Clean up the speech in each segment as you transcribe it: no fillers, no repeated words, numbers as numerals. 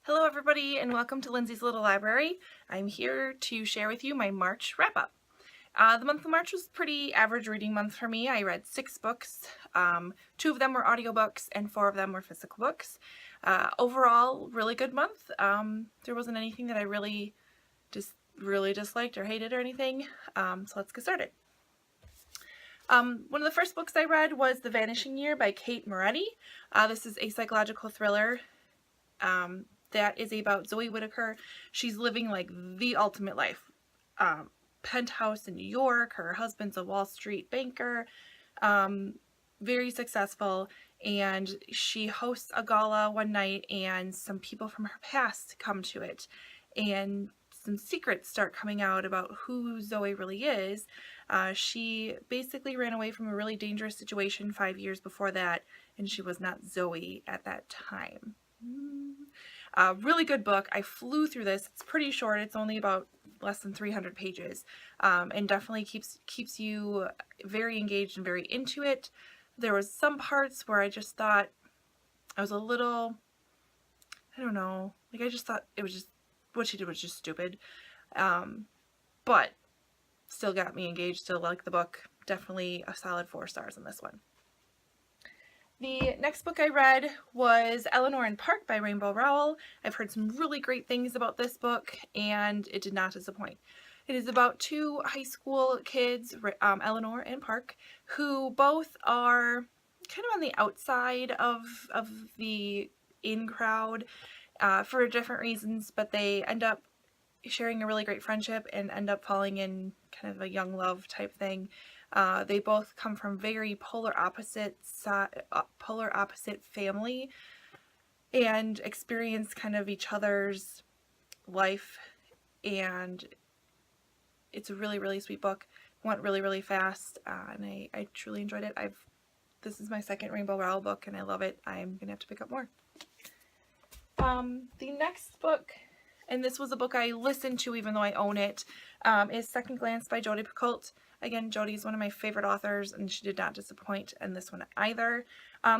Hello everybody and welcome to Lindsay's Little Library. I'm here to share with you my March wrap-up. The month of March was a pretty average reading month for me. I read 6 books. 2 of them were audiobooks and 4 of them were physical books. Overall, really good month. There wasn't anything that I really disliked or hated or anything. So let's get started. One of the first books I read was The Vanishing Year by Kate Moretti. This is a psychological thriller that is about Zoe Whitaker. She's living like the ultimate life. Penthouse in New York, her husband's a Wall Street banker, very successful, and she hosts a gala one night and some people from her past come to it and some secrets start coming out about who Zoe really is. She basically ran away from a really dangerous situation 5 years before that, and she was not Zoe at that time. Really good book. I flew through this. It's pretty short. It's only about less than 300 pages, and definitely keeps you very engaged and very into it. There was some parts where I just thought I was a little, I don't know, like I just thought it was just, what she did was just stupid, but still got me engaged, still liked the book. Definitely a solid 4 stars on this one. The next book I read was Eleanor Park by Rainbow Rowell. I've heard some really great things about this book, and it did not disappoint. It is about 2 high school kids, Eleanor and Park, who both are kind of on the outside of the in crowd for different reasons, but they end up sharing a really great friendship and end up falling in kind of a young love type thing. They both come from very polar opposite family and experience kind of each other's life, and it's a really, really sweet book. Went really, really fast, and I truly enjoyed it. This is my second Rainbow Rowell book, and I love it. I'm gonna have to pick up more. The next book, and this was a book I listened to even though I own it, is Second Glance by Jodi Picoult. Again, Jodi's one of my favorite authors, and she did not disappoint in this one either.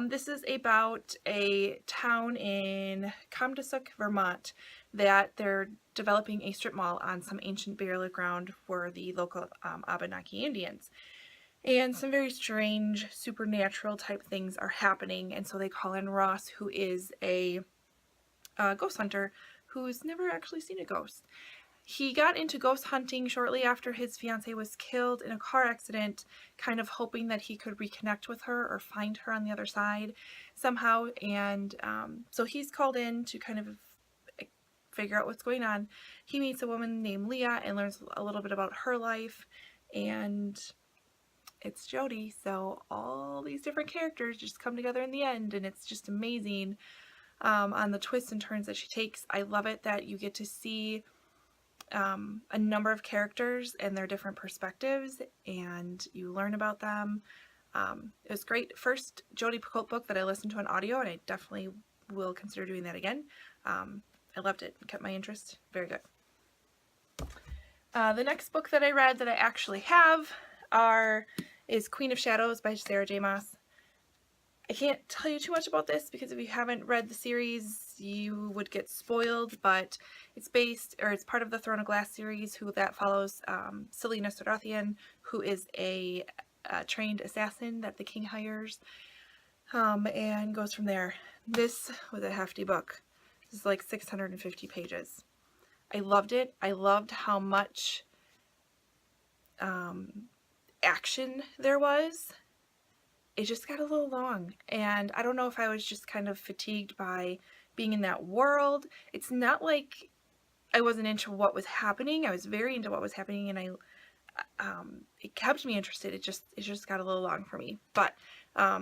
This is about a town in Comstock, Vermont, that they're developing a strip mall on some ancient burial ground for the local Abenaki Indians. And some very strange, supernatural type things are happening, and so they call in Ross, who is a ghost hunter who's never actually seen a ghost. He got into ghost hunting shortly after his fiancée was killed in a car accident, kind of hoping that he could reconnect with her or find her on the other side somehow. And so he's called in to kind of figure out what's going on. He meets a woman named Leah and learns a little bit about her life, and it's Jodi. So all these different characters just come together in the end, and it's just amazing on the twists and turns that she takes. I love it that you get to see a number of characters and their different perspectives, and you learn about them. It was great. First Jodi Picoult book that I listened to on audio, and I definitely will consider doing that again. I loved it. Kept my interest. Very good. The next book that I read that I actually have is Queen of Shadows by Sarah J. Maas. I can't tell you too much about this because if you haven't read the series, you would get spoiled, but it's part of the Throne of Glass series, that follows Selena Sarathian, who is a trained assassin that the king hires, and goes from there. This was a hefty book. This is like 650 pages. I loved it. I loved how much action there was. It just got a little long, and I don't know if I was just kind of fatigued by being in that world. It's not like I wasn't into what was happening. I was very into what was happening, and it kept me interested. It just got a little long for me, but I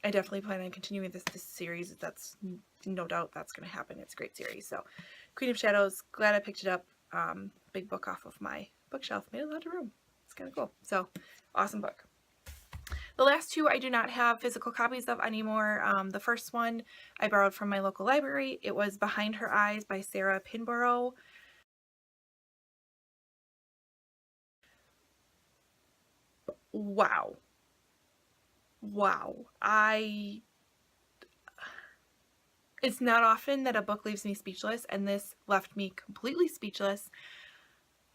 definitely plan on continuing this series. That's no doubt that's going to happen. It's a great series. So Queen of Shadows, glad I picked it up. Big book off of my bookshelf, made a lot of room. It's kind of cool. So awesome book. The last 2 I do not have physical copies of anymore. The first one I borrowed from my local library. It was Behind Her Eyes by Sarah Pinborough. Wow. I It's not often that a book leaves me speechless, and this left me completely speechless.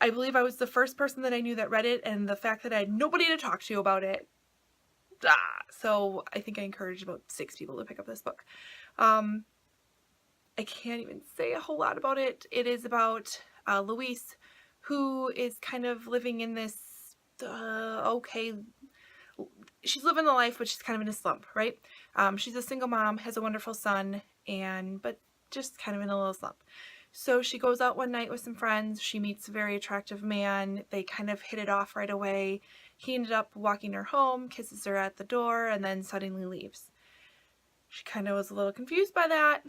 I believe I was the first person that I knew that read it, and the fact that I had nobody to talk to about it. So I think I encouraged about 6 people to pick up this book. I can't even say a whole lot about it. It is about Louise, who is kind of living in this, she's living the life, but she's kind of in a slump, right? She's a single mom, has a wonderful son, but just kind of in a little slump. So she goes out one night with some friends. She meets a very attractive man. They kind of hit it off right away. He ended up walking her home, kisses her at the door, and then suddenly leaves. She kind of was a little confused by that.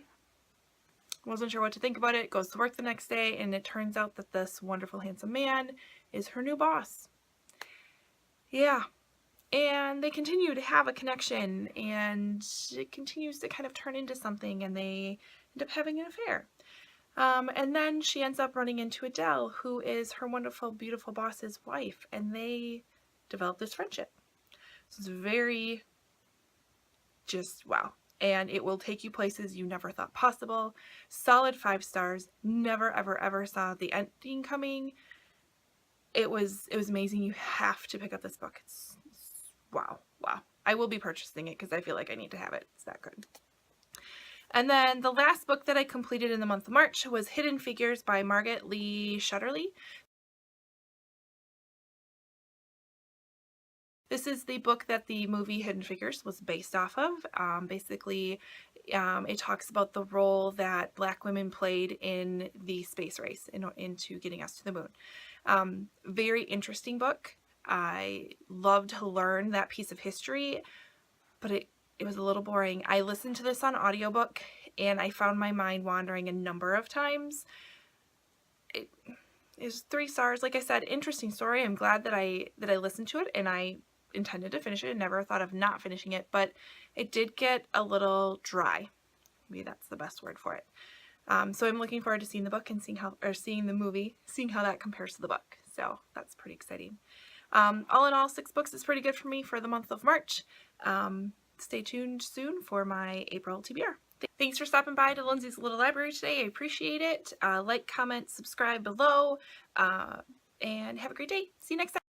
Wasn't sure what to think about it. Goes to work the next day, and it turns out that this wonderful, handsome man is her new boss. Yeah. And they continue to have a connection, and it continues to kind of turn into something, and they end up having an affair. And then she ends up running into Adele, who is her wonderful, beautiful boss's wife, and they develop this friendship. So it's very just wow. And it will take you places you never thought possible. Solid 5 stars. Never, ever, ever saw the ending coming. It was amazing. You have to pick up this book. It's wow. I will be purchasing it because I feel like I need to have it. It's that good. And then the last book that I completed in the month of March was Hidden Figures by Margaret Lee Shetterly. This is the book that the movie Hidden Figures was based off of. Basically, it talks about the role that Black women played in the space race into getting us to the moon. Very interesting book. I love to learn that piece of history, but it was a little boring. I listened to this on audiobook, and I found my mind wandering a number of times. It is 3 stars. Like I said, interesting story. I'm glad that I listened to it, and I intended to finish it and never thought of not finishing it, but it did get a little dry. Maybe that's the best word for it. So I'm looking forward to seeing the book and seeing the movie, seeing how that compares to the book. So that's pretty exciting. All in all, 6 books is pretty good for me for the month of March. Stay tuned soon for my April TBR. Thanks for stopping by to Lindsay's Little Library today. I appreciate it. Like, comment, subscribe below, and have a great day. See you next time.